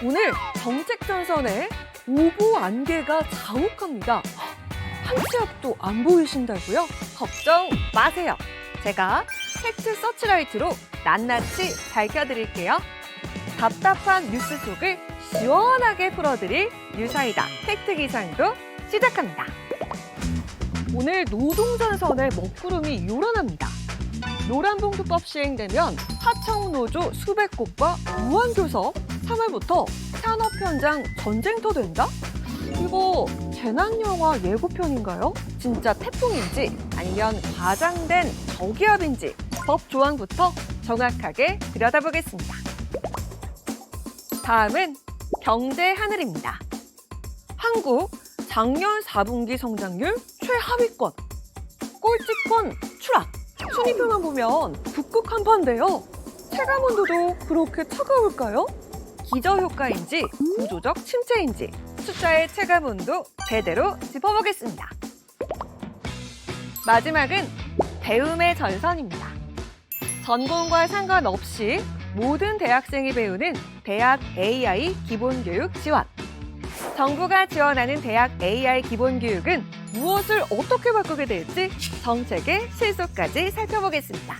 오늘 정책 전선에 오보 안개가 자욱합니다. 한 치 앞도 안 보이신다고요? 걱정 마세요. 제가 팩트 서치라이트로 낱낱이 밝혀드릴게요. 답답한 뉴스 속을 시원하게 풀어드릴 뉴사이다 팩트 기상도 시작합니다. 오늘 노동전선의 먹구름이 요란합니다. 노란봉투법 시행되면 하청노조 수백 곳과 무한교섭, 3월부터 산업 현장 전쟁터 된다? 이거 재난영화 예고편인가요? 진짜 태풍인지 아니면 과장된 저기압인지 법 조항부터 정확하게 들여다보겠습니다. 다음은 경제 하늘입니다. 한국 작년 4분기 성장률 최하위권, 꼴찌권 추락. 순위표만 보면 북극 한파인데요. 체감온도도 그렇게 차가울까요? 기저효과인지 구조적 침체인지 숫자의 체감온도 제대로 짚어보겠습니다. 마지막은 배움의 전선입니다. 전공과 상관없이 모든 대학생이 배우는 대학 AI 기본교육 지원. 정부가 지원하는 대학 AI 기본교육은 무엇을 어떻게 바꾸게 될지 정책의 실소까지 살펴보겠습니다.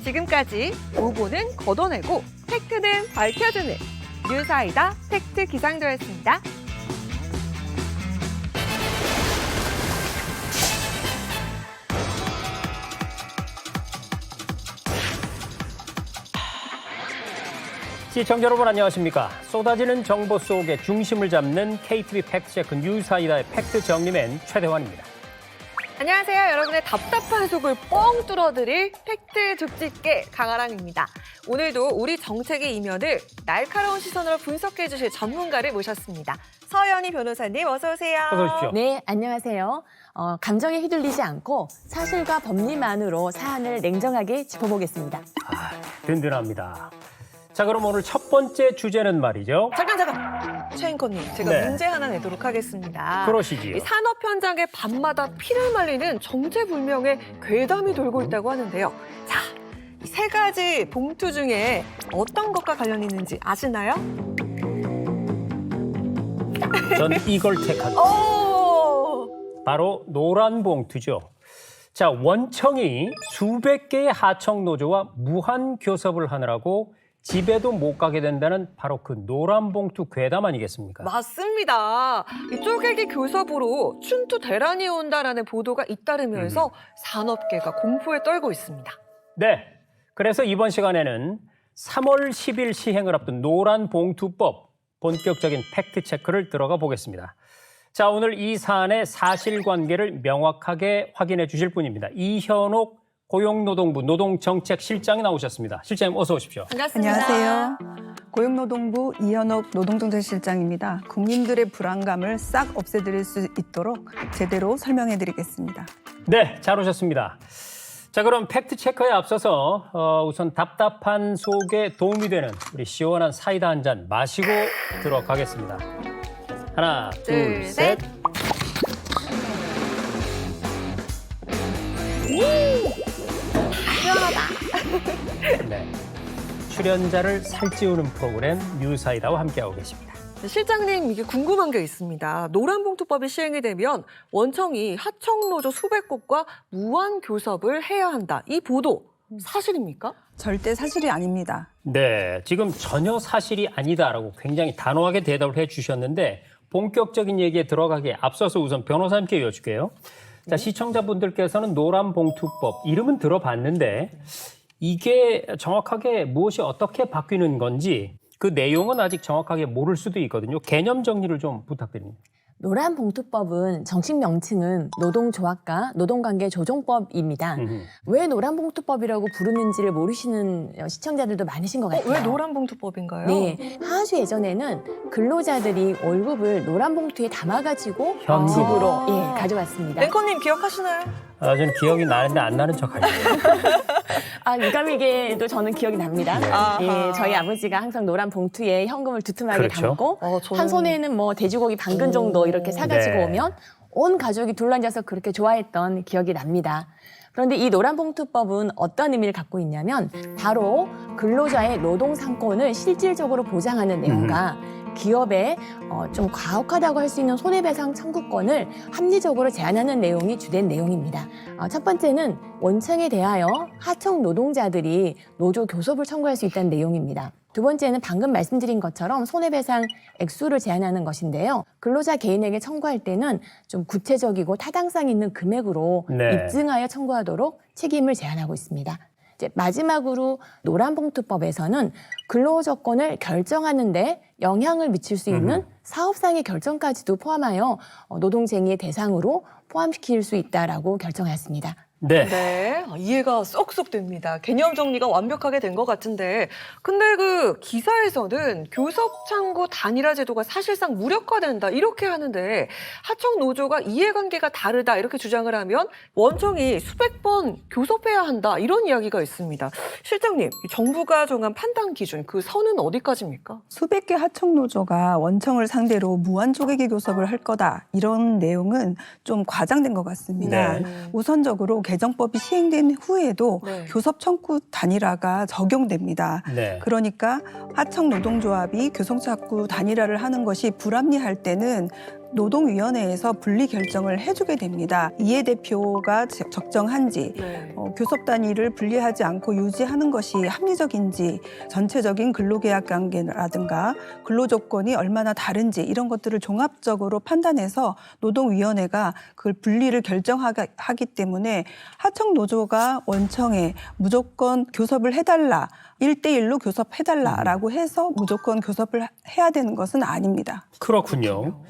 지금까지 오보는 걷어내고 팩트는 밝혀주는 뉴사이다 팩트 기상도였습니다. 시청자 여러분 안녕하십니까? 쏟아지는 정보 속에 중심을 잡는 KTV 팩트체크 뉴사이다의 팩트 정리맨 최대환입니다. 안녕하세요. 여러분의 답답한 속을 뻥 뚫어드릴 팩트 족집게 강아랑입니다. 오늘도 우리 정책의 이면을 날카로운 시선으로 분석해 주실 전문가를 모셨습니다. 서연희 변호사님 어서 오세요. 어서 오십시오. 네, 안녕하세요. 감정에 휘둘리지 않고 사실과 법리만으로 사안을 냉정하게 짚어보겠습니다. 든든합니다. 자, 그럼 오늘 첫 번째 주제는 말이죠. 잠깐! 최 앵커님, 제가 네. 문제 하나 내도록 하겠습니다. 그러시지요. 이 산업 현장에 밤마다 피를 말리는 정체불명의 괴담이 돌고 있다고 하는데요. 자, 이 세 가지 봉투 중에 어떤 것과 관련이 있는지 아시나요? 전 이걸 택하겠습니다. 오! 바로 노란 봉투죠. 자, 원청이 수백 개의 하청 노조와 무한 교섭을 하느라고 집에도 못 가게 된다는 바로 그 노란 봉투 괴담 아니겠습니까? 맞습니다. 이 쪼개기 교섭으로 춘투 대란이 온다라는 보도가 잇따르면서 산업계가 공포에 떨고 있습니다. 네. 그래서 이번 시간에는 3월 10일 시행을 앞둔 노란 봉투법 본격적인 팩트 체크를 들어가 보겠습니다. 자, 오늘 이 사안의 사실관계를 명확하게 확인해 주실 분입니다. 이현옥 고용노동부 노동정책실장이 나오셨습니다. 실장님 어서 오십시오. 반갑습니다. 안녕하세요. 고용노동부 이현옥 노동정책실장입니다. 국민들의 불안감을 싹 없애드릴 수 있도록 제대로 설명해드리겠습니다. 네, 잘 오셨습니다. 자, 그럼 팩트 체크에 앞서서 우선 답답한 속에 도움이 되는 우리 시원한 사이다 한 잔 마시고 들어가겠습니다. 하나, 둘, 셋. 시원하다. 네. 출연자를 살찌우는 프로그램 뉴사이다와 함께하고 계십니다. 실장님, 이게 궁금한 게 있습니다. 노란봉투법이 시행이 되면 원청이 하청노조 수백 곳과 무한 교섭을 해야 한다. 이 보도 사실입니까? 절대 사실이 아닙니다. 네, 지금 전혀 사실이 아니다라고 굉장히 단호하게 대답을 해주셨는데 본격적인 얘기에 들어가기에 앞서서 우선 변호사님께 여쭐게요. 자, 시청자분들께서는 노란봉투법 이름은 들어봤는데 이게 정확하게 무엇이 어떻게 바뀌는 건지 그 내용은 아직 정확하게 모를 수도 있거든요. 개념 정리를 좀 부탁드립니다. 노란봉투법은 정식 명칭은 노동조합과 노동관계조정법입니다. 왜 노란봉투법이라고 부르는지를 모르시는 시청자들도 많으신 것 같아요. 왜 노란봉투법인가요? 네, 하수 예전에는 근로자들이 월급을 노란봉투에 담아가지고 현금으로. 집으로 가져왔습니다. 앵커님 기억하시나요? 저는 기억이 나는데 안 나는 척하네요. 유감이게도 저는 기억이 납니다. 네. 예, 저희 아버지가 항상 노란 봉투에 현금을 두툼하게 그렇죠. 담고 한 손에는 뭐 돼지고기 반근 정도 이렇게 사가지고 네. 오면 온 가족이 둘러앉아서 그렇게 좋아했던 기억이 납니다. 그런데 이 노란봉투법은 어떤 의미를 갖고 있냐면 바로 근로자의 노동상권을 실질적으로 보장하는 내용과 기업의 좀 가혹하다고 할 수 있는 손해배상 청구권을 합리적으로 제한하는 내용이 주된 내용입니다. 첫 번째는 원청에 대하여 하청 노동자들이 노조 교섭을 청구할 수 있다는 내용입니다. 두 번째는 방금 말씀드린 것처럼 손해배상 액수를 제한하는 것인데요. 근로자 개인에게 청구할 때는 좀 구체적이고 타당성 있는 금액으로 네. 입증하여 청구하도록 책임을 제한하고 있습니다. 이제 마지막으로 노란봉투법에서는 근로조건을 결정하는데 영향을 미칠 수 있는 사업상의 결정까지도 포함하여 노동쟁의의 대상으로 포함시킬 수 있다라고 결정하였습니다. 네. 네, 이해가 쏙쏙 됩니다. 개념 정리가 완벽하게 된 것 같은데, 근데 그 기사에서는 교섭 창구 단일화 제도가 사실상 무력화된다 이렇게 하는데 하청 노조가 이해관계가 다르다 이렇게 주장을 하면 원청이 수백 번 교섭해야 한다 이런 이야기가 있습니다. 실장님, 정부가 정한 판단 기준 그 선은 어디까지입니까? 수백 개 하청 노조가 원청을 상대로 무한 조객의 교섭을 할 거다. 이런 내용은 좀 과장된 것 같습니다. 네. 우선적으로 개정법이 시행된 후에도 네. 교섭 청구 단일화가 적용됩니다. 네. 그러니까 하청 노동조합이 교섭 청구 단일화를 하는 것이 불합리할 때는 노동위원회에서 분리 결정을 해주게 됩니다. 이해 대표가 적정한지, 네. 교섭 단위를 분리하지 않고 유지하는 것이 합리적인지, 전체적인 근로계약 관계라든가 근로조건이 얼마나 다른지 이런 것들을 종합적으로 판단해서 노동위원회가 그걸 분리를 결정하기 때문에 하청 노조가 원청에 무조건 교섭을 해달라, 1대1로 교섭해달라라고 해서 무조건 교섭을 해야 되는 것은 아닙니다. 그렇군요.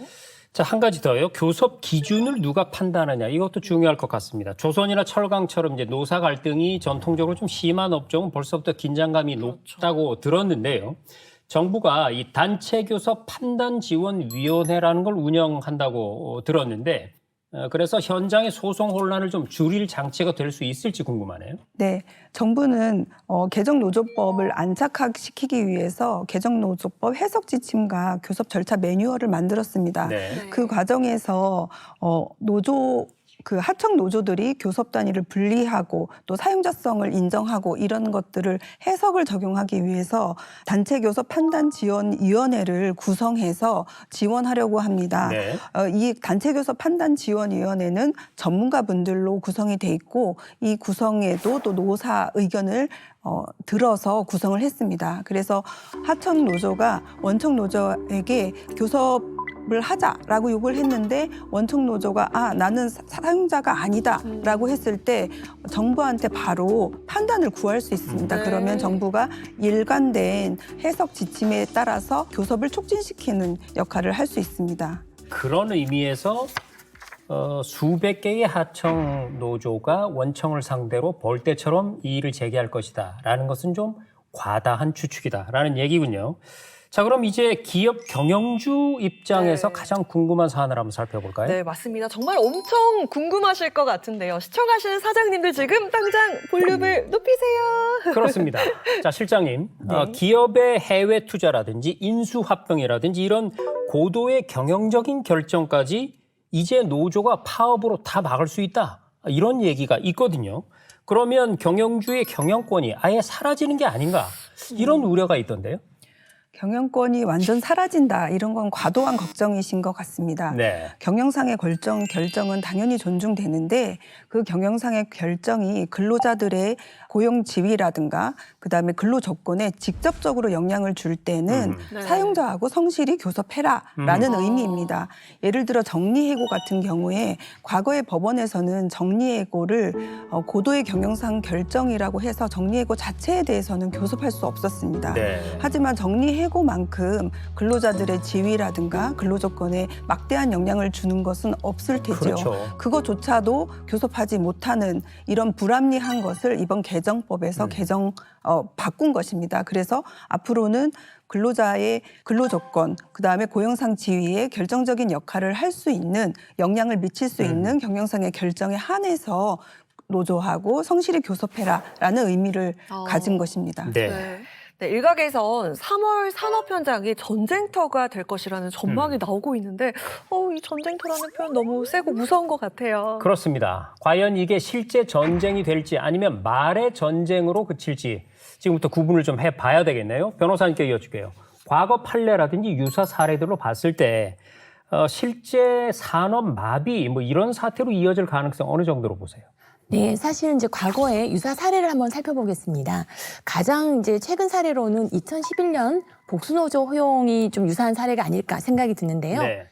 자, 한 가지 더요. 교섭 기준을 누가 판단하냐. 이것도 중요할 것 같습니다. 조선이나 철강처럼 이제 노사 갈등이 전통적으로 좀 심한 업종은 벌써부터 긴장감이 높다고 들었는데요. 정부가 이 단체 교섭 판단 지원 위원회라는 걸 운영한다고 들었는데 그래서 현장의 소송 혼란을 좀 줄일 장치가 될 수 있을지 궁금하네요. 네, 정부는 개정노조법을 안착시키기 위해서 개정노조법 해석 지침과 교섭 절차 매뉴얼을 만들었습니다. 네. 그 과정에서 그 하청 노조들이 교섭 단위를 분리하고 또 사용자성을 인정하고 이런 것들을 해석을 적용하기 위해서 단체 교섭 판단 지원 위원회를 구성해서 지원하려고 합니다. 네. 이 단체 교섭 판단 지원 위원회는 전문가분들로 구성이 돼 있고 이 구성에도 또 노사 의견을 들어서 구성을 했습니다. 그래서 하청 노조가 원청 노조에게 교섭을 하자라고 요구를 했는데 원청 노조가 나는 사용자가 아니다라고 했을 때 정부한테 바로 판단을 구할 수 있습니다. 네. 그러면 정부가 일관된 해석 지침에 따라서 교섭을 촉진시키는 역할을 할 수 있습니다. 그런 의미에서 수백 개의 하청 노조가 원청을 상대로 벌떼처럼 이의를 제기할 것이다라는 것은 좀 과다한 추측이다라는 얘기군요. 자, 그럼 이제 기업 경영주 입장에서 네. 가장 궁금한 사안을 한번 살펴볼까요? 네, 맞습니다. 정말 엄청 궁금하실 것 같은데요. 시청하시는 사장님들 지금 당장 볼륨을 높이세요. 그렇습니다. 자, 실장님, 기업의 해외 투자라든지 인수합병이라든지 이런 고도의 경영적인 결정까지 이제 노조가 파업으로 다 막을 수 있다. 이런 얘기가 있거든요. 그러면 경영주의 경영권이 아예 사라지는 게 아닌가. 이런 우려가 있던데요. 경영권이 완전 사라진다 이런 건 과도한 걱정이신 것 같습니다. 네. 경영상의 결정은 당연히 존중되는데 그 경영상의 결정이 근로자들의 고용 지위라든가 그다음에 근로 조건에 직접적으로 영향을 줄 때는 네. 사용자하고 성실히 교섭해라라는 의미입니다. 예를 들어 정리해고 같은 경우에 과거의 법원에서는 정리해고를 고도의 경영상 결정이라고 해서 정리해고 자체에 대해서는 교섭할 수 없었습니다. 네. 하지만 정리해고만큼 근로자들의 지위라든가 근로조건에 막대한 영향을 주는 것은 없을 테죠. 그렇죠. 그것조차도 교섭하지 못하는 이런 불합리한 것을 이번 개정법에서 바꾼 것입니다. 그래서 앞으로는 근로자의 근로조건, 그다음에 고용상 지위에 결정적인 역할을 할 수 있는 영향을 미칠 수 있는 경영상의 결정에 한해서 노조하고 성실히 교섭해라라는 의미를 가진 것입니다. 네. 네. 네, 일각에선 3월 산업 현장이 전쟁터가 될 것이라는 전망이 나오고 있는데 이 전쟁터라는 표현 너무 세고 무서운 것 같아요. 그렇습니다. 과연 이게 실제 전쟁이 될지 아니면 말의 전쟁으로 그칠지 지금부터 구분을 좀 해봐야 되겠네요. 변호사님께 이어줄게요. 과거 판례라든지 유사 사례들로 봤을 때 실제 산업 마비 뭐 이런 사태로 이어질 가능성 어느 정도로 보세요? 네, 사실 이제 과거의 유사 사례를 한번 살펴보겠습니다. 가장 이제 최근 사례로는 2011년 복수노조 허용이 좀 유사한 사례가 아닐까 생각이 드는데요. 네.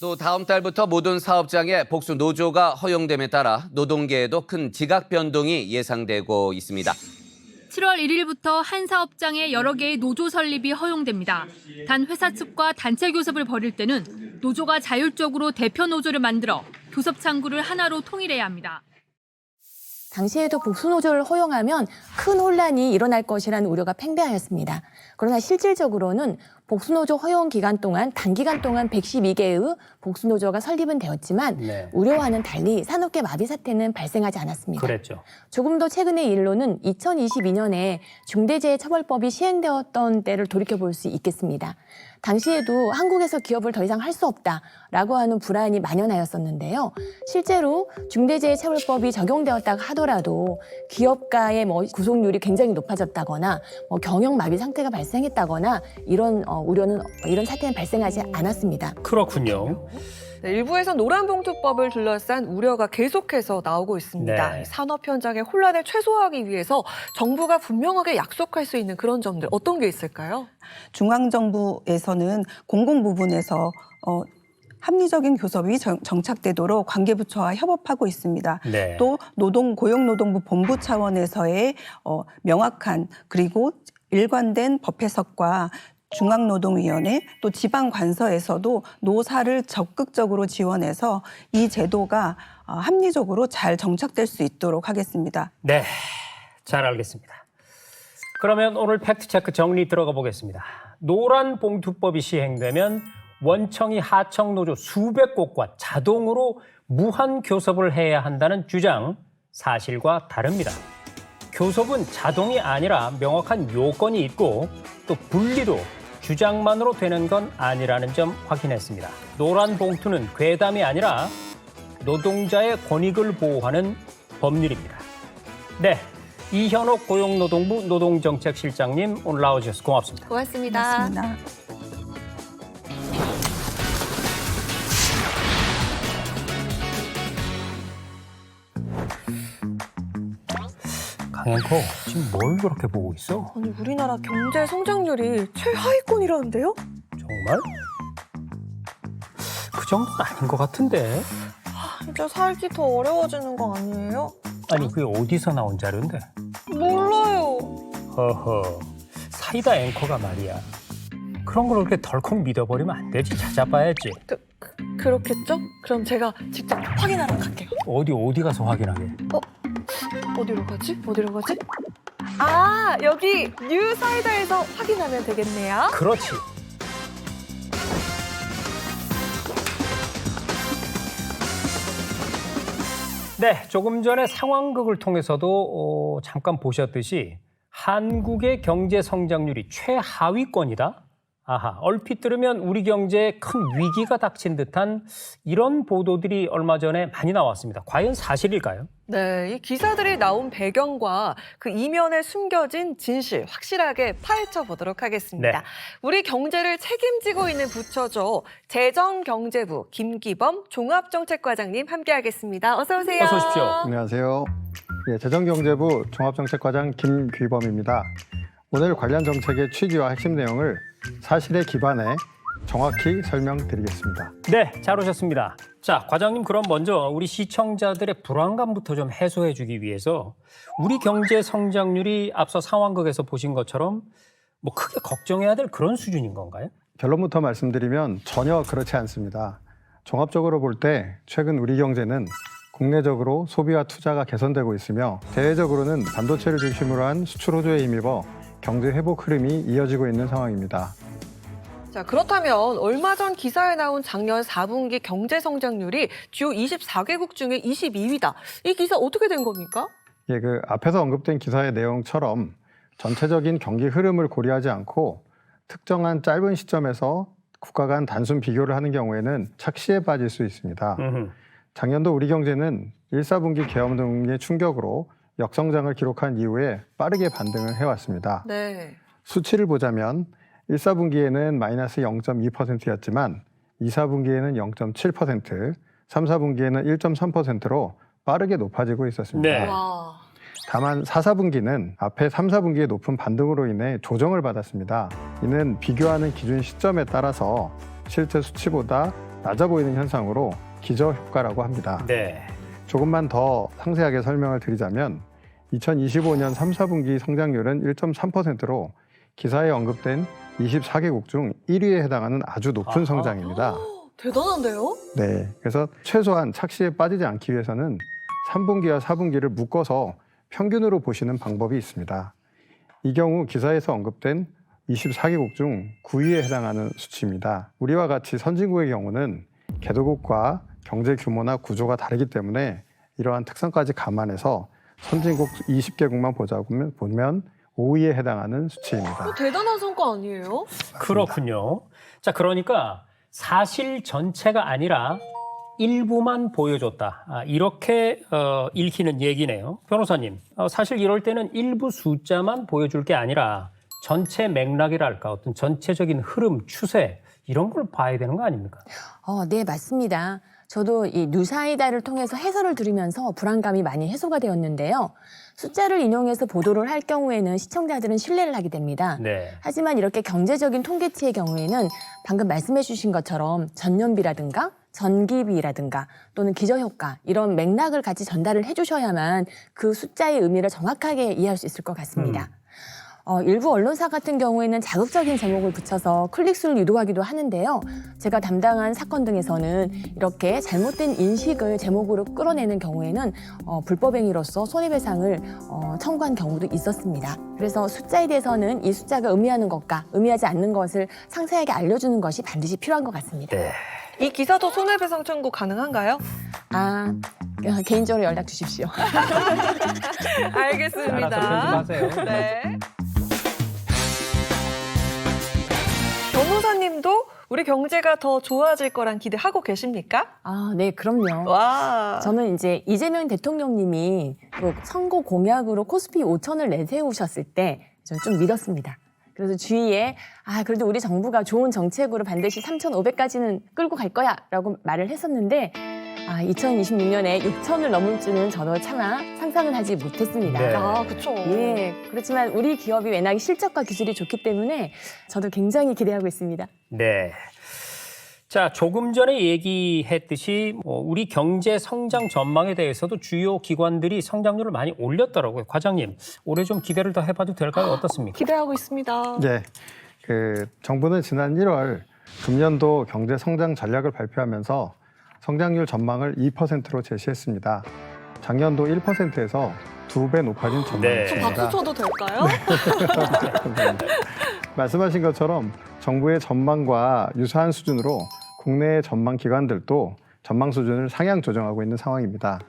또 다음 달부터 모든 사업장에 복수 노조가 허용됨에 따라 노동계에도 큰 지각 변동이 예상되고 있습니다. 7월 1일부터 한 사업장에 여러 개의 노조 설립이 허용됩니다. 단 회사 측과 단체 교섭을 벌일 때는 노조가 자율적으로 대표 노조를 만들어 교섭 창구를 하나로 통일해야 합니다. 당시에도 복수노조를 허용하면 큰 혼란이 일어날 것이라는 우려가 팽배하였습니다. 그러나 실질적으로는 복수노조 허용 기간 동안 단기간 동안 112개의 복수노조가 설립은 되었지만 네. 우려와는 달리 산업계 마비 사태는 발생하지 않았습니다. 그랬죠. 조금 더 최근의 일로는 2022년에 중대재해처벌법이 시행되었던 때를 돌이켜볼 수 있겠습니다. 당시에도 한국에서 기업을 더 이상 할 수 없다라고 하는 불안이 만연하였었는데요. 실제로 중대재해처벌법이 적용되었다고 하더라도 기업가의 구속률이 굉장히 높아졌다거나 경영 마비 상태가 발생했다거나 이런 우려는 이런 사태는 발생하지 않았습니다. 그렇군요. 네, 일부에서 노란봉투법을 둘러싼 우려가 계속해서 나오고 있습니다. 네. 산업 현장의 혼란을 최소화하기 위해서 정부가 분명하게 약속할 수 있는 그런 점들 어떤 게 있을까요? 중앙정부에서는 공공 부분에서 합리적인 교섭이 정착되도록 관계부처와 협업하고 있습니다. 네. 또 고용노동부 본부 차원에서의 명확한 그리고 일관된 법 해석과 중앙노동위원회 또 지방관서에서도 노사를 적극적으로 지원해서 이 제도가 합리적으로 잘 정착될 수 있도록 하겠습니다. 네, 잘 알겠습니다. 그러면 오늘 팩트체크 정리 들어가 보겠습니다. 노란봉투법이 시행되면 원청이 하청 노조 수백 곳과 자동으로 무한 교섭을 해야 한다는 주장, 사실과 다릅니다. 교섭은 자동이 아니라 명확한 요건이 있고 또 분리도 주장만으로 되는 건 아니라는 점 확인했습니다. 노란 봉투는 괴담이 아니라 노동자의 권익을 보호하는 법률입니다. 네, 이현옥 고용노동부 노동정책실장님 오늘 나와주셔서 고맙습니다. 고맙습니다. 고맙습니다. 강앵커, 지금 뭘 그렇게 보고 있어? 아니, 우리나라 경제 성장률이 최하위권이라는데요? 정말? 그 정도는 아닌 것 같은데. 진짜 살기 더 어려워지는 거 아니에요? 아니, 그게 어디서 나온 자료인데? 몰라요. 허허, 사이다 앵커가 말이야. 그런 걸 그렇게 덜컥 믿어버리면 안 되지. 찾아봐야지. 그렇겠죠? 그럼 제가 직접 확인하러 갈게요. 어디 가서 확인하게? 어디로 가지? 아, 여기 뉴사이더에서 확인하면 되겠네요. 그렇지. 네, 조금 전에 상황극을 통해서도 잠깐 보셨듯이 한국의 경제 성장률이 최하위권이다? 아하, 얼핏 들으면 우리 경제에 큰 위기가 닥친 듯한 이런 보도들이 얼마 전에 많이 나왔습니다. 과연 사실일까요? 네, 이 기사들이 나온 배경과 그 이면에 숨겨진 진실 확실하게 파헤쳐 보도록 하겠습니다. 네. 우리 경제를 책임지고 있는 부처죠. 재정경제부 김기범 종합정책과장님 함께하겠습니다. 어서 오세요. 어서 오십시오. 안녕하세요. 재정경제부 종합정책과장 김귀범입니다. 오늘 관련 정책의 취지와 핵심 내용을 사실에 기반해 정확히 설명드리겠습니다. 네, 잘 오셨습니다. 자, 과장님 그럼 먼저 우리 시청자들의 불안감부터 좀 해소해 주기 위해서 우리 경제 성장률이 앞서 상황극에서 보신 것처럼 뭐 크게 걱정해야 될 그런 수준인 건가요? 결론부터 말씀드리면 전혀 그렇지 않습니다. 종합적으로 볼 때 최근 우리 경제는 국내적으로 소비와 투자가 개선되고 있으며 대외적으로는 반도체를 중심으로 한 수출 호조에 힘입어 경제 회복 흐름이 이어지고 있는 상황입니다. 자, 그렇다면 얼마 전 기사에 나온 작년 4분기 경제 성장률이 주요 24개국 중에 22위다. 이 기사 어떻게 된 겁니까? 앞에서 언급된 기사의 내용처럼 전체적인 경기 흐름을 고려하지 않고 특정한 짧은 시점에서 국가 간 단순 비교를 하는 경우에는 착시에 빠질 수 있습니다. 작년도 우리 경제는 1, 4분기 계엄 등의 충격으로 역성장을 기록한 이후에 빠르게 반등을 해왔습니다. 네. 수치를 보자면 1, 4분기에는 마이너스 0.2%였지만 2, 4분기에는 0.7%, 3, 4분기에는 1.3%로 빠르게 높아지고 있었습니다. 네. 와. 다만 4, 4분기는 앞에 3, 4분기의 높은 반등으로 인해 조정을 받았습니다. 이는 비교하는 기준 시점에 따라서 실제 수치보다 낮아 보이는 현상으로 기저효과라고 합니다. 네. 조금만 더 상세하게 설명을 드리자면 2025년 3, 4분기 성장률은 1.3%로 기사에 언급된 24개국 중 1위에 해당하는 아주 높은 아하. 성장입니다. 대단한데요? 네, 그래서 최소한 착시에 빠지지 않기 위해서는 3분기와 4분기를 묶어서 평균으로 보시는 방법이 있습니다. 이 경우 기사에서 언급된 24개국 중 9위에 해당하는 수치입니다. 우리와 같이 선진국의 경우는 개도국과 경제 규모나 구조가 다르기 때문에 이러한 특성까지 감안해서 선진국 20개국만 보면 5위에 해당하는 수치입니다. 대단한 성과 아니에요? 그렇군요. 자, 그러니까 사실 전체가 아니라 일부만 보여줬다. 이렇게 읽히는 얘기네요. 변호사님, 사실 이럴 때는 일부 숫자만 보여줄 게 아니라 전체 맥락이랄까 어떤 전체적인 흐름, 추세 이런 걸 봐야 되는 거 아닙니까? 네, 맞습니다. 저도 이 뉴사이다를 통해서 해설을 들으면서 불안감이 많이 해소가 되었는데요. 숫자를 인용해서 보도를 할 경우에는 시청자들은 신뢰를 하게 됩니다. 네. 하지만 이렇게 경제적인 통계치의 경우에는 방금 말씀해 주신 것처럼 전년비라든가 전기비라든가 또는 기저효과 이런 맥락을 같이 전달을 해주셔야만 그 숫자의 의미를 정확하게 이해할 수 있을 것 같습니다. 일부 언론사 같은 경우에는 자극적인 제목을 붙여서 클릭수를 유도하기도 하는데요. 제가 담당한 사건 등에서는 이렇게 잘못된 인식을 제목으로 끌어내는 경우에는 불법행위로서 손해배상을 청구한 경우도 있었습니다. 그래서 숫자에 대해서는 이 숫자가 의미하는 것과 의미하지 않는 것을 상세하게 알려주는 것이 반드시 필요한 것 같습니다. 네. 이 기사도 손해배상 청구 가능한가요? 개인적으로 연락 주십시오. 알겠습니다. 알아서 편집하세요. 네. 변호사님도 우리 경제가 더 좋아질 거란 기대하고 계십니까? 네, 그럼요. 와. 저는 이제 이재명 대통령님이 그 선거 공약으로 코스피 5천을 내세우셨을 때 저는 좀 믿었습니다. 그래서 주위에 그래도 우리 정부가 좋은 정책으로 반드시 3,500까지는 끌고 갈 거야 라고 말을 했었는데 2026년에 6천을 넘을 줄은 저도 차마 상상은 하지 못했습니다. 네. 그쵸. 예, 그렇지만 우리 기업이 워낙 실적과 기술이 좋기 때문에 저도 굉장히 기대하고 있습니다. 네. 자, 조금 전에 얘기했듯이 우리 경제 성장 전망에 대해서도 주요 기관들이 성장률을 많이 올렸더라고요. 과장님, 올해 좀 기대를 더 해봐도 될까요? 어떻습니까? 기대하고 있습니다. 네, 정부는 지난 1월 금년도 경제 성장 전략을 발표하면서 성장률 전망을 2%로 제시했습니다. 작년도 1%에서 2배 높아진 좀 전망입니다. 박수 쳐도 될까요? 말씀하신 것처럼 정부의 전망과 유사한 수준으로 국내의 전망 기관들도 전망 수준을 상향 조정하고 있는 상황입니다.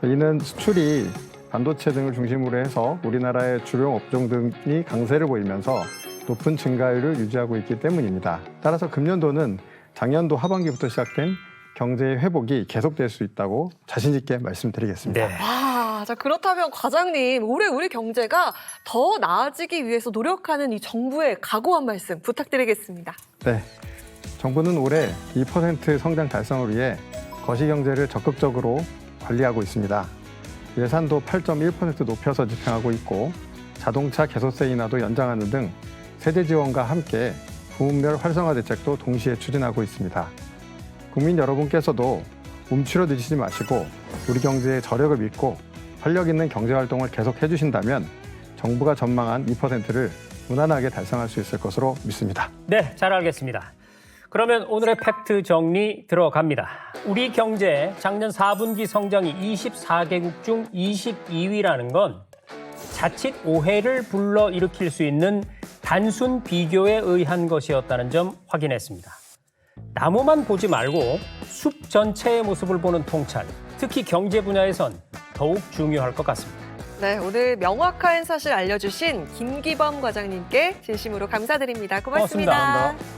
이는 수출이 반도체 등을 중심으로 해서 우리나라의 주요 업종 등이 강세를 보이면서 높은 증가율을 유지하고 있기 때문입니다. 따라서 금년도는 작년도 하반기부터 시작된 경제의 회복이 계속될 수 있다고 자신 있게 말씀드리겠습니다. 네. 자, 그렇다면 과장님, 올해 우리 경제가 더 나아지기 위해서 노력하는 이 정부의 각오 한 말씀 부탁드리겠습니다. 네, 정부는 올해 2% 성장 달성을 위해 거시경제를 적극적으로 관리하고 있습니다. 예산도 8.1% 높여서 집행하고 있고 자동차 개소세 인하도 연장하는 등 세대 지원과 함께 부문별 활성화 대책도 동시에 추진하고 있습니다. 국민 여러분께서도 움츠러 드시지 마시고 우리 경제의 저력을 믿고 활력 있는 경제활동을 계속해 주신다면 정부가 전망한 2%를 무난하게 달성할 수 있을 것으로 믿습니다. 네, 잘 알겠습니다. 그러면 오늘의 팩트 정리 들어갑니다. 우리 경제 작년 4분기 성장이 24개국 중 22위라는 건 자칫 오해를 불러일으킬 수 있는 단순 비교에 의한 것이었다는 점 확인했습니다. 나무만 보지 말고 숲 전체의 모습을 보는 통찰, 특히 경제 분야에선 더욱 중요할 것 같습니다. 네, 오늘 명확한 사실 알려주신 김기범 과장님께 진심으로 감사드립니다. 고맙습니다. 고맙습니다.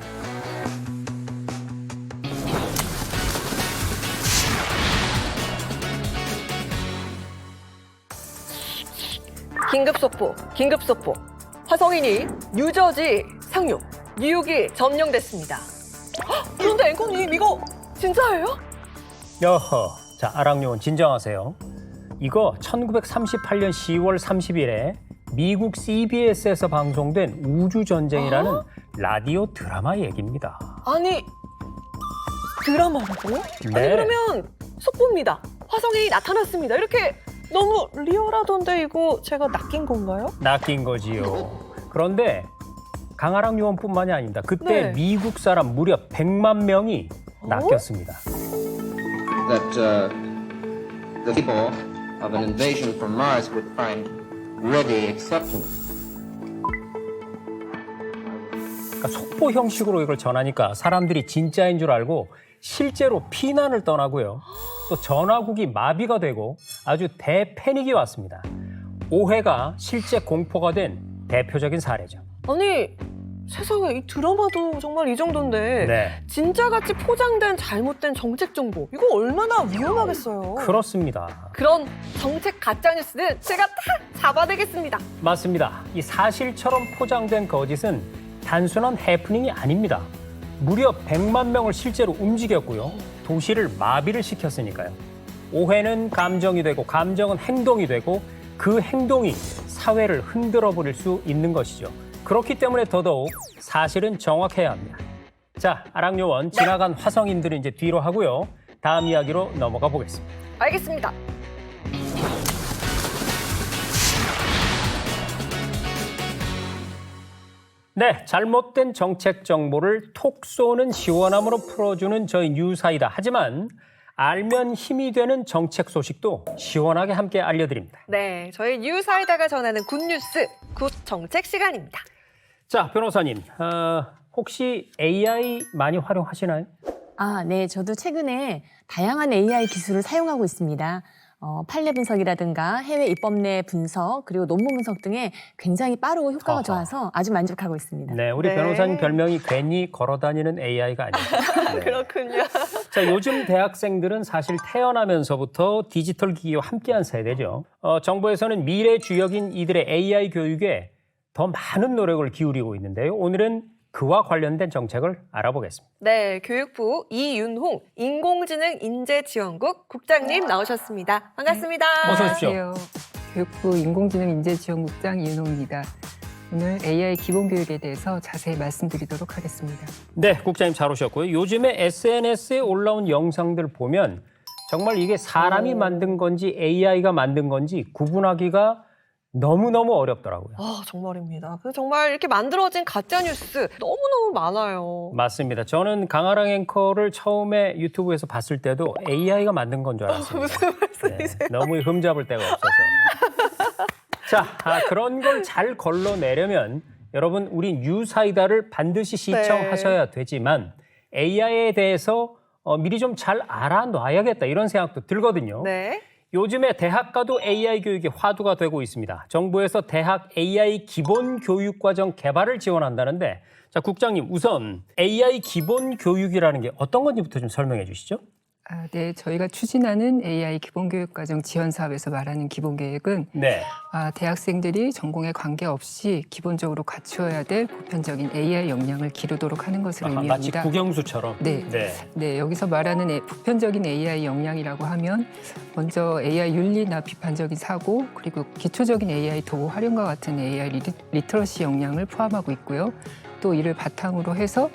긴급 속보. 화성인이 뉴저지 상륙, 뉴욕이 점령됐습니다. 헉, 그런데 앵커님, 이거 진짜예요? 여허, 자 아랑요원 진정하세요. 이거 1938년 10월 30일에 미국 CBS에서 방송된 우주전쟁이라는 라디오 드라마 얘기입니다. 아니, 드라마라고요? 네. 아니, 그러면 속보입니다. 화성인이 나타났습니다. 이렇게 너무 리얼하던데 이거 제가 낚인 건가요? 낚인 거지요. 그런데 강아랑 요원뿐만이 아닙니다. 그때 네. 미국 사람 무려 100만 명이 낚였습니다. that the people of an invasion from Mars would find ready acceptance. 그러니까 속보 형식으로 이걸 전하니까 사람들이 진짜인 줄 알고 실제로 피난을 떠나고요. 또 전화국이 마비가 되고 아주 대패닉이 왔습니다. 오해가 실제 공포가 된 대표적인 사례죠. 아니, 세상에 이 드라마도 정말 이 정도인데 네, 진짜같이 포장된 잘못된 정책 정보 이거 얼마나 위험하겠어요. 그렇습니다. 그런 정책 가짜뉴스는 제가 딱 잡아내겠습니다. 맞습니다. 이 사실처럼 포장된 거짓은 단순한 해프닝이 아닙니다. 무려 100만 명을 실제로 움직였고요. 도시를 마비를 시켰으니까요. 오해는 감정이 되고 감정은 행동이 되고 그 행동이 사회를 흔들어 버릴 수 있는 것이죠. 그렇기 때문에 더더욱 사실은 정확해야 합니다. 자, 아랑요원 지나간 화성인들은 이제 뒤로 하고요. 다음 이야기로 넘어가 보겠습니다. 알겠습니다. 네, 잘못된 정책 정보를 톡 쏘는 시원함으로 풀어주는 저희 뉴사이다. 하지만 알면 힘이 되는 정책 소식도 시원하게 함께 알려드립니다. 네, 저희 뉴사이다가 전하는 굿뉴스, 굿 정책 시간입니다. 자, 변호사님, 혹시 AI 많이 활용하시나요? 아, 네. 저도 최근에 다양한 AI 기술을 사용하고 있습니다. 판례 분석이라든가 해외 입법 내 분석, 그리고 논문 분석 등에 굉장히 빠르고 효과가 아하. 좋아서 아주 만족하고 있습니다. 네, 우리 네. 변호사님 별명이 괜히 걸어다니는 AI가 아니죠. 네. 그렇군요. 자, 요즘 대학생들은 사실 태어나면서부터 디지털 기기와 함께한 세대죠. 정부에서는 미래 주역인 이들의 AI 교육에 더 많은 노력을 기울이고 있는데요. 오늘은 그와 관련된 정책을 알아보겠습니다. 네, 교육부 이윤홍 인공지능 인재지원국 국장님 나오셨습니다. 반갑습니다. 어서 오십시오. 안녕하세요. 교육부 인공지능 인재지원국장 이윤홍입니다. 오늘 AI 기본교육에 대해서 자세히 말씀드리도록 하겠습니다. 네, 국장님 잘 오셨고요. 요즘에 SNS에 올라온 영상들 보면 정말 이게 사람이 만든 건지 AI가 만든 건지 구분하기가 너무너무 어렵더라고요. 아, 정말입니다. 그래서 정말 이렇게 만들어진 가짜뉴스 너무너무 많아요. 맞습니다. 저는 강아랑 앵커를 처음에 유튜브에서 봤을 때도 AI가 만든 건 줄 알았습니다. 무슨 말씀이세요? 네, 너무 흠잡을 데가 없어서. 자, 그런 걸 잘 걸러내려면 여러분 우리 뉴사이다를 반드시 시청하셔야 되지만 AI에 대해서 미리 좀 잘 알아놔야겠다 이런 생각도 들거든요. 네. 요즘에 대학가도 AI 교육이 화두가 되고 있습니다. 정부에서 대학 AI 기본 교육과정 개발을 지원한다는데 자, 국장님 우선 AI 기본 교육이라는 게 어떤 건지부터 좀 설명해 주시죠. 네, 저희가 추진하는 AI 기본교육과정 지원 사업에서 말하는 기본계획은 네. 대학생들이 전공에 관계없이 기본적으로 갖추어야 될 보편적인 AI 역량을 기르도록 하는 것을 마치 의미합니다. 국영수처럼. 네. 네, 여기서 말하는 보편적인 AI 역량이라고 하면 먼저 AI 윤리나 비판적인 사고, 그리고 기초적인 AI 도구 활용과 같은 AI 리터러시 역량을 포함하고 있고요. 또 이를 바탕으로 해서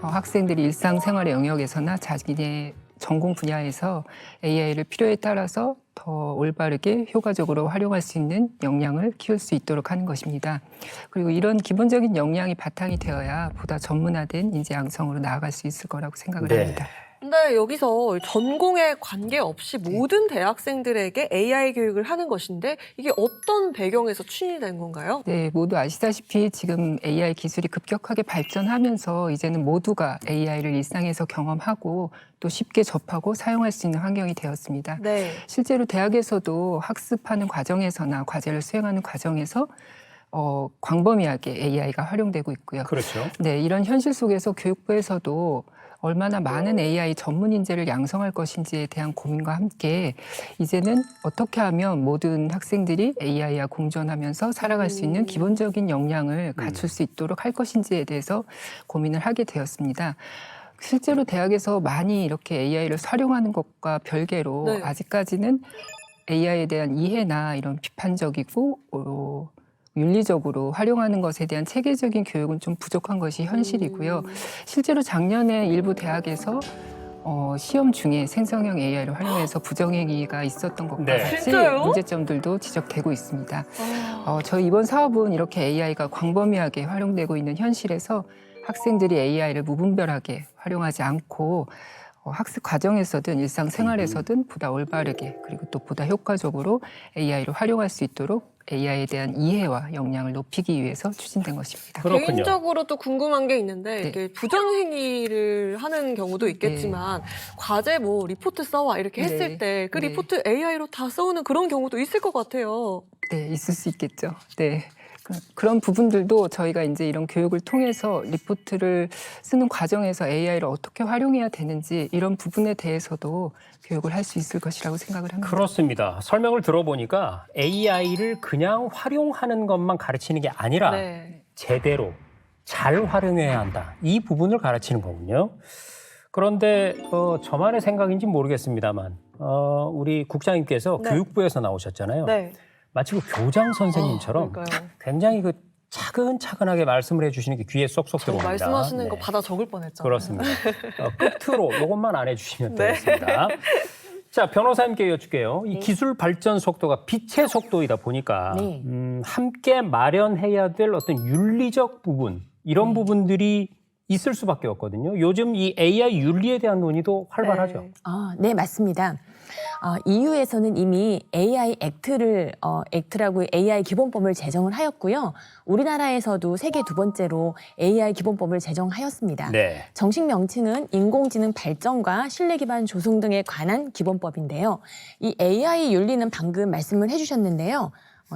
학생들이 일상생활의 영역에서나 자기의 전공 분야에서 AI를 필요에 따라서 더 올바르게 효과적으로 활용할 수 있는 역량을 키울 수 있도록 하는 것입니다. 그리고 이런 기본적인 역량이 바탕이 되어야 보다 전문화된 인재 양성으로 나아갈 수 있을 거라고 생각을 네. 합니다. 네, 그런데 여기서 전공에 관계없이 모든 대학생들에게 AI 교육을 하는 것인데 이게 어떤 배경에서 추진이 된 건가요? 네, 모두 아시다시피 지금 AI 기술이 급격하게 발전하면서 이제는 모두가 AI를 일상에서 경험하고 또 쉽게 접하고 사용할 수 있는 환경이 되었습니다. 네. 실제로 대학에서도 학습하는 과정에서나 과제를 수행하는 과정에서 광범위하게 AI가 활용되고 있고요. 그렇죠. 네, 이런 현실 속에서 교육부에서도 얼마나 많은 AI 전문 인재를 양성할 것인지에 대한 고민과 함께 이제는 어떻게 하면 모든 학생들이 AI와 공존하면서 살아갈 수 있는 기본적인 역량을 갖출 수 있도록 할 것인지에 대해서 고민을 하게 되었습니다. 실제로 대학에서 많이 이렇게 AI를 활용하는 것과 별개로 네. 아직까지는 AI에 대한 이해나 이런 비판적이고 윤리적으로 활용하는 것에 대한 체계적인 교육은 좀 부족한 것이 현실이고요. 실제로 작년에 일부 대학에서 시험 중에 생성형 AI를 활용해서 부정행위가 있었던 것과 네. 같이 진짜요? 문제점들도 지적되고 있습니다. 저희 이번 사업은 이렇게 AI가 광범위하게 활용되고 있는 현실에서 학생들이 AI를 무분별하게 활용하지 않고 학습 과정에서든 일상생활에서든 보다 올바르게 그리고 또 보다 효과적으로 AI를 활용할 수 있도록 AI에 대한 이해와 역량을 높이기 위해서 추진된 것입니다. 그렇군요. 개인적으로 또 궁금한 게 있는데 네. 이게 부정행위를 하는 경우도 있겠지만 과제 뭐 리포트 써와 이렇게 네. 했을 때 그 네. 리포트 AI로 다 써오는 그런 경우도 있을 것 같아요. 네, 있을 수 있겠죠. 네. 그런 부분들도 저희가 이제 이런 교육을 통해서 리포트를 쓰는 과정에서 AI를 어떻게 활용해야 되는지 이런 부분에 대해서도 교육을 할 수 있을 것이라고 생각을 합니다. 그렇습니다. 설명을 들어보니까 AI를 그냥 활용하는 것만 가르치는 게 아니라 네. 제대로 잘 활용해야 한다. 이 부분을 가르치는 거군요. 그런데 저만의 생각인지 모르겠습니다만 우리 국장님께서 네. 교육부에서 나오셨잖아요. 네. 마치 그 교장 선생님처럼 그러니까요. 굉장히 그 차근차근하게 말씀을 해주시는 게 귀에 쏙쏙 저 들어옵니다. 말씀하시는 거 네. 받아 적을 뻔했잖아요. 그렇습니다. 끝으로 이것만 안 해주시면 네. 되겠습니다. 자, 변호사님께 여쭐게요. 이 기술 발전 속도가 빛의 속도이다 보니까 네. 함께 마련해야 될 어떤 윤리적 부분 이런 부분들이 있을 수밖에 없거든요. 요즘 이 AI 윤리에 대한 논의도 활발하죠. 네. 네, 맞습니다. EU에서는 이미 AI 액트라고 AI 기본법을 제정을 하였고요. 우리나라에서도 세계 두 번째로 AI 기본법을 제정하였습니다. 네. 정식 명칭은 인공지능 발전과 신뢰 기반 조성 등에 관한 기본법인데요. 이 AI 윤리는 방금 말씀을 해주셨는데요.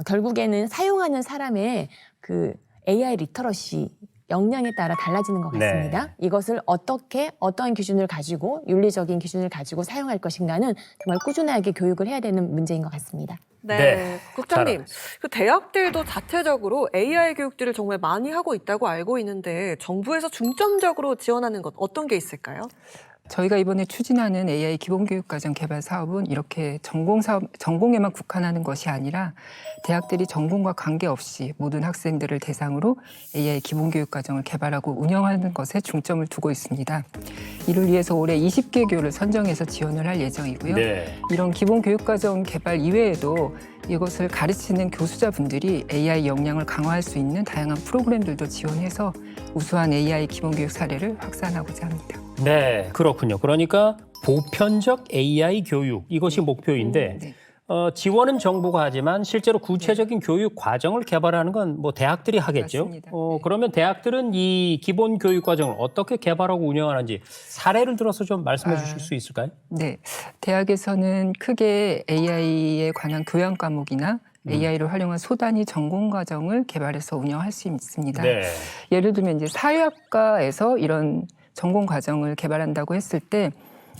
결국에는 사용하는 사람의 그 AI 리터러시 역량에 따라 달라지는 것 같습니다. 네. 이것을 어떠한 기준을 가지고 윤리적인 기준을 가지고 사용할 것인가는 정말 꾸준하게 교육을 해야 되는 문제인 것 같습니다. 네. 네. 국장님, 그 대학들도 자체적으로 AI 교육들을 정말 많이 하고 있다고 알고 있는데 정부에서 중점적으로 지원하는 것 어떤 게 있을까요? 저희가 이번에 추진하는 AI 기본교육과정 개발 사업은 이렇게 전공에만 국한하는 것이 아니라 대학들이 전공과 관계없이 모든 학생들을 대상으로 AI 기본교육과정을 개발하고 운영하는 것에 중점을 두고 있습니다. 이를 위해서 올해 20개 교를 선정해서 지원을 할 예정이고요. 네. 이런 기본교육과정 개발 이외에도 이것을 가르치는 교수자분들이 AI 역량을 강화할 수 있는 다양한 프로그램들도 지원해서 우수한 AI 기본교육 사례를 확산하고자 합니다. 네, 그렇군요. 그러니까 보편적 AI 교육 이것이 목표인데 네. 지원은 정부가 하지만 실제로 구체적인 교육 과정을 개발하는 건 뭐 대학들이 하겠죠. 맞습니다. 네. 그러면 대학들은 이 기본 교육 과정을 어떻게 개발하고 운영하는지 사례를 들어서 좀 말씀해 주실 수 있을까요? 네, 대학에서는 크게 AI에 관한 교양 과목이나 AI를 활용한 소단위 전공 과정을 개발해서 운영할 수 있습니다. 네. 예를 들면 이제 사회학과에서 이런 전공 과정을 개발한다고 했을 때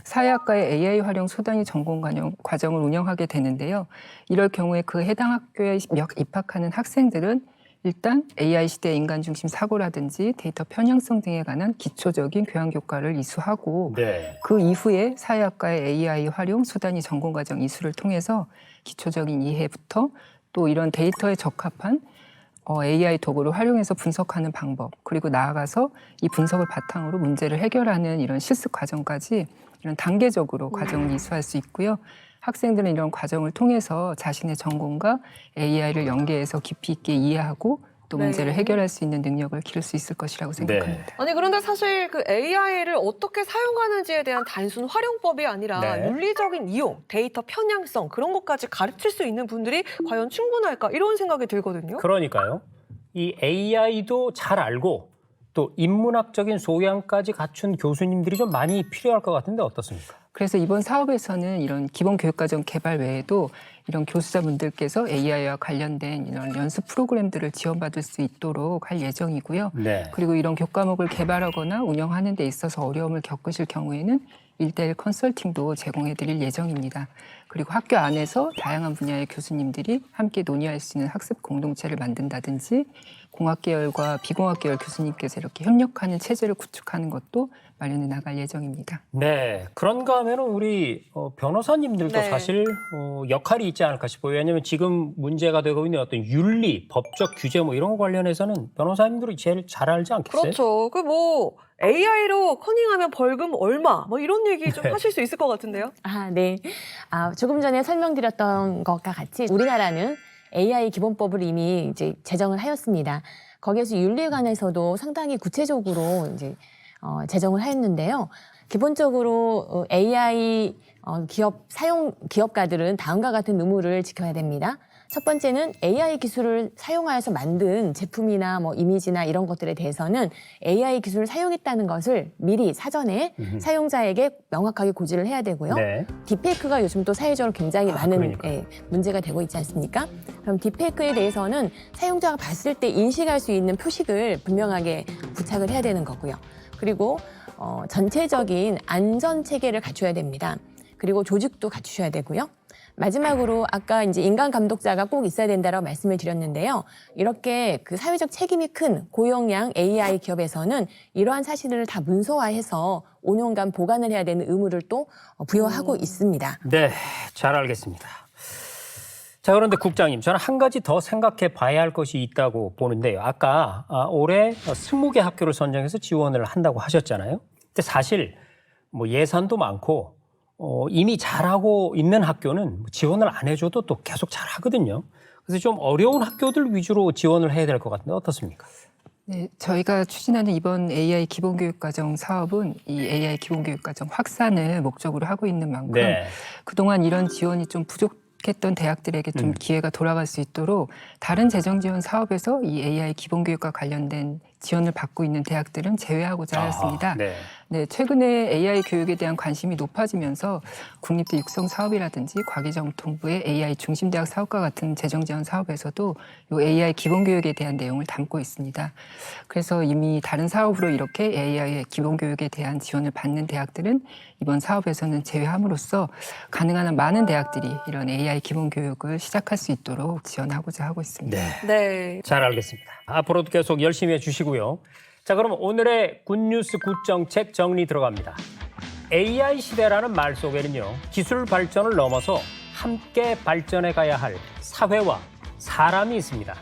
사회학과의 AI 활용 소단위 전공 과정을 운영하게 되는데요. 이럴 경우에 그 해당 학교에 입학하는 학생들은 일단 AI 시대 인간 중심 사고라든지 데이터 편향성 등에 관한 기초적인 교양 교과를 이수하고 네. 그 이후에 사회학과의 AI 활용 소단위 전공 과정 이수를 통해서 기초적인 이해부터 또 이런 데이터에 적합한 AI 도구를 활용해서 분석하는 방법, 그리고 나아가서 이 분석을 바탕으로 문제를 해결하는 이런 실습 과정까지 이런 단계적으로 과정을 이수할 수 있고요. 학생들은 이런 과정을 통해서 자신의 전공과 AI를 연계해서 깊이 있게 이해하고 또 네. 문제를 해결할 수 있는 능력을 기를 수 있을 것이라고 생각합니다. 아니 그런데 사실 그 AI를 어떻게 사용하는지에 대한 단순 활용법이 아니라 네. 윤리적인 이용, 데이터 편향성 그런 것까지 가르칠 수 있는 분들이 과연 충분할까 이런 생각이 들거든요. 그러니까요. 이 AI도 잘 알고 또 인문학적인 소양까지 갖춘 교수님들이 좀 많이 필요할 것 같은데 어떻습니까? 그래서 이번 사업에서는 이런 기본 교육과정 개발 외에도 이런 교수자분들께서 AI와 관련된 이런 연수 프로그램들을 지원받을 수 있도록 할 예정이고요. 네. 그리고 이런 교과목을 개발하거나 운영하는 데 있어서 어려움을 겪으실 경우에는 1:1 컨설팅도 제공해 드릴 예정입니다. 그리고 학교 안에서 다양한 분야의 교수님들이 함께 논의할 수 있는 학습 공동체를 만든다든지 공학계열과 비공학계열 교수님께서 이렇게 협력하는 체제를 구축하는 것도 마련해 나갈 예정입니다. 네, 그런가 하면은 우리 변호사님들도 네. 사실 역할이 있지 않을까 싶어요. 왜냐하면 지금 문제가 되고 있는 어떤 윤리, 법적 규제 뭐 이런 거 관련해서는 변호사님들이 제일 잘 알지 않겠어요? 그렇죠. 그 뭐 AI로 커닝하면 벌금 얼마 뭐 이런 얘기 좀 네. 하실 수 있을 것 같은데요. 네. 조금 전에 설명드렸던 것과 같이 우리나라는 AI 기본법을 이미 이제 제정을 하였습니다. 거기에서 윤리에 관해서도 상당히 구체적으로 이제 제정을 하였는데요. 기본적으로 AI 기업가들은 다음과 같은 의무를 지켜야 됩니다. 첫 번째는 AI 기술을 사용하여서 만든 제품이나 뭐 이미지나 이런 것들에 대해서는 AI 기술을 사용했다는 것을 미리 사전에 사용자에게 명확하게 고지를 해야 되고요. 네. 딥페이크가 요즘 또 사회적으로 굉장히 많은 그러니까요. 문제가 되고 있지 않습니까? 그럼 딥페이크에 대해서는 사용자가 봤을 때 인식할 수 있는 표식을 분명하게 부착을 해야 되는 거고요. 그리고 전체적인 안전 체계를 갖춰야 됩니다. 그리고 조직도 갖추셔야 되고요. 마지막으로 아까 이제 인간 감독자가 꼭 있어야 된다라고 말씀을 드렸는데요. 이렇게 그 사회적 책임이 큰 고용량 AI 기업에서는 이러한 사실을 다 문서화해서 5년간 보관을 해야 되는 의무를 또 부여하고 있습니다. 네, 잘 알겠습니다. 자, 그런데 국장님, 저는 한 가지 더 생각해 봐야 할 것이 있다고 보는데요. 아까 올해 20개 학교를 선정해서 지원을 한다고 하셨잖아요. 근데 사실 뭐 예산도 많고 이미 잘하고 있는 학교는 지원을 안 해줘도 또 계속 잘하거든요. 그래서 좀 어려운 학교들 위주로 지원을 해야 될 것 같은데 어떻습니까? 네, 저희가 추진하는 이번 AI 기본교육과정 사업은 이 AI 기본교육과정 확산을 목적으로 하고 있는 만큼 네. 그동안 이런 지원이 좀 부족했던 대학들에게 좀 기회가 돌아갈 수 있도록 다른 재정 지원 사업에서 이 AI 기본교육과 관련된 지원을 받고 있는 대학들은 제외하고자 하였습니다. 네. 네, 최근에 AI 교육에 대한 관심이 높아지면서 국립대 육성 사업이라든지 과기정통부의 AI 중심대학 사업과 같은 재정 지원 사업에서도 이 AI 기본 교육에 대한 내용을 담고 있습니다. 그래서 이미 다른 사업으로 이렇게 AI의 기본 교육에 대한 지원을 받는 대학들은 이번 사업에서는 제외함으로써 가능한 한 많은 대학들이 이런 AI 기본 교육을 시작할 수 있도록 지원하고자 하고 있습니다. 네. 네. 잘 알겠습니다. 앞으로도 계속 열심히 해주시고요. 자, 그럼 오늘의 굿뉴스 굿정책 정리 들어갑니다. AI 시대라는 말 속에는요, 기술 발전을 넘어서 함께 발전해 가야 할 사회와 사람이 있습니다.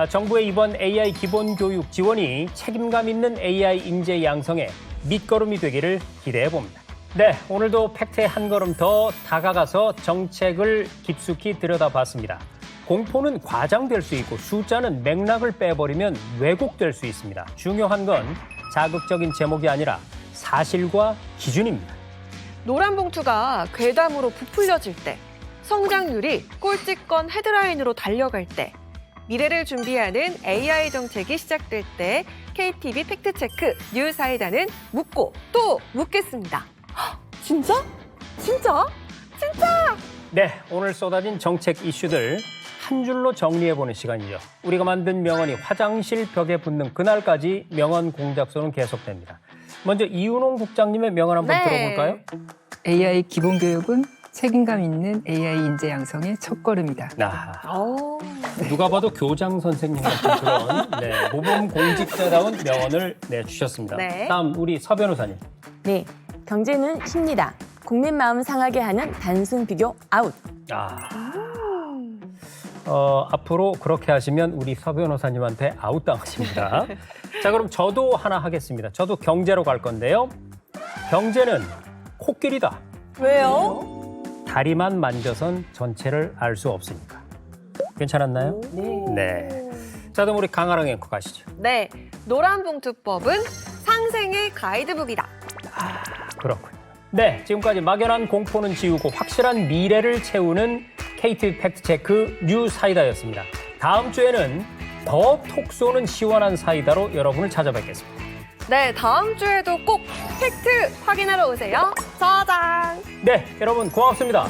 정부의 이번 AI 기본교육 지원이 책임감 있는 AI 인재 양성의 밑거름이 되기를 기대해 봅니다. 네, 오늘도 팩트에 한 걸음 더 다가가서 정책을 깊숙이 들여다봤습니다. 공포는 과장될 수 있고 숫자는 맥락을 빼버리면 왜곡될 수 있습니다. 중요한 건 자극적인 제목이 아니라 사실과 기준입니다. 노란 봉투가 괴담으로 부풀려질 때, 성장률이 꼴찌권 헤드라인으로 달려갈 때, 미래를 준비하는 AI 정책이 시작될 때 KTV 팩트체크 뉴사이다는 묻고 또 묻겠습니다. 헉, 진짜? 진짜? 진짜? 네, 오늘 쏟아진 정책 이슈들 한 줄로 정리해보는 시간이죠. 우리가 만든 명언이 화장실 벽에 붙는 그날까지 명언 공작소는 계속됩니다. 먼저 이윤홍 국장님의 명언 한번 네. 들어볼까요? AI 기본 교육은 책임감 있는 AI 인재 양성의 첫걸음이다. 누가 봐도 교장 선생님 같은 그런 모범 공직자다운 명언을 내주셨습니다. 네. 다음 우리 서 변호사님. 네, 경제는 쉽니다. 국민 마음 상하게 하는 단순 비교 아웃. 앞으로 그렇게 하시면 우리 서 변호사님한테 아웃당하십니다. 자, 그럼 저도 하나 하겠습니다. 저도 경제로 갈 건데요. 경제는 코끼리다. 왜요? 다리만 만져선 전체를 알 수 없으니까. 괜찮았나요? 네. 자, 그럼 우리 강아랑 앵커 가시죠. 네, 노란봉투법은 상생의 가이드북이다. 그렇군요. 네, 지금까지 막연한 공포는 지우고 확실한 미래를 채우는 KTV 팩트체크 뉴 사이다였습니다. 다음 주에는 더 톡 쏘는 시원한 사이다로 여러분을 찾아뵙겠습니다. 네, 다음 주에도 꼭 팩트 확인하러 오세요. 저장! 네, 여러분 고맙습니다.